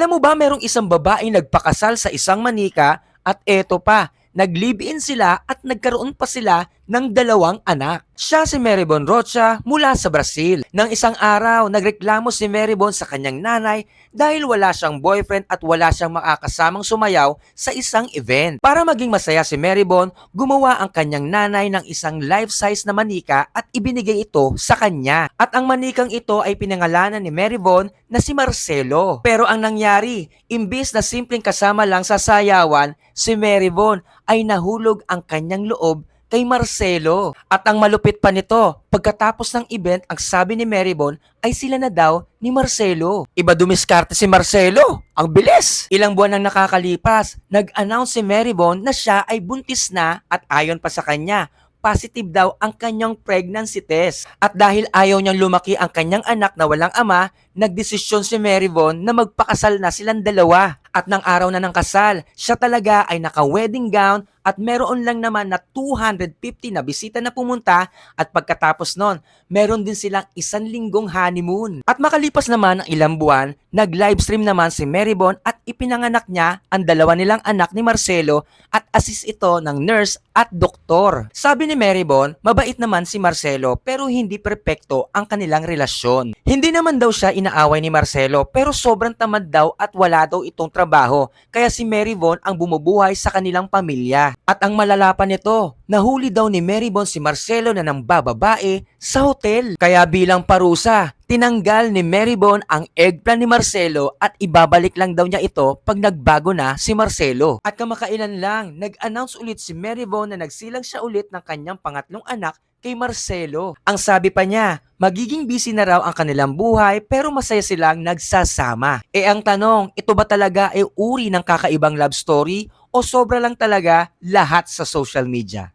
Alam mo ba merong isang babaeng nagpakasal sa isang manika at eto pa, nag-live-in sila at nagkaroon pa sila ng dalawang anak. Siya si Marybon Rocha mula sa Brazil. Nang isang araw, nagreklamo si Marybon sa kanyang nanay dahil wala siyang boyfriend at wala siyang makakasamang sumayaw sa isang event. Para maging masaya si Marybon, gumawa ang kanyang nanay ng isang life-size na manika at ibinigay ito sa kanya. At ang manikang ito ay pinangalanan ni Marybon na si Marcelo. Pero ang nangyari, imbis na simpleng kasama lang sa sayawan, si Marybon ay nahulog ang kanyang loob kay Marcelo. At ang malupit pa nito, pagkatapos ng event, ang sabi ni Marybon ay sila na daw ni Marcelo. Iba dumiskarte si Marcelo. Ang bilis! Ilang buwan nang nakakalipas, nag-announce si Marybon na siya ay buntis na at ayon pa sa kanya, positive daw ang kanyang pregnancy test. At dahil ayaw niyang lumaki ang kanyang anak na walang ama, nagdesisyon si Marybon na magpakasal na silang dalawa. At ng araw na ng kasal, siya talaga ay naka-wedding gown at meron lang naman na 250 na bisita na pumunta at pagkatapos nun, meron din silang 1 linggong honeymoon. At makalipas naman ang ilang buwan, nag-livestream naman si Marybon at ipinanganak niya ang dalawa nilang anak ni Marcelo at assist ito ng nurse at doktor. Sabi ni Marybon, mabait naman si Marcelo pero hindi perpekto ang kanilang relasyon. Hindi naman daw siya inaaway ni Marcelo pero sobrang tamad daw at wala daw itong trabaho kaya si Marybon ang bumubuhay sa kanilang pamilya. At ang malala pa nito, nahuli daw ni Marybon si Marcelo na nang bababae sa hotel. Kaya bilang parusa, tinanggal ni Marybon ang eggplant ni Marcelo at ibabalik lang daw niya ito pag nagbago na si Marcelo. At kamakailan lang, nag-announce ulit si Marybon na nagsilang siya ulit ng kanyang pangatlong anak kay Marcelo. Ang sabi pa niya, magiging busy na raw ang kanilang buhay pero masaya silang nagsasama. Ang tanong, ito ba talaga ay uri ng kakaibang love story o sobra lang talaga lahat sa social media?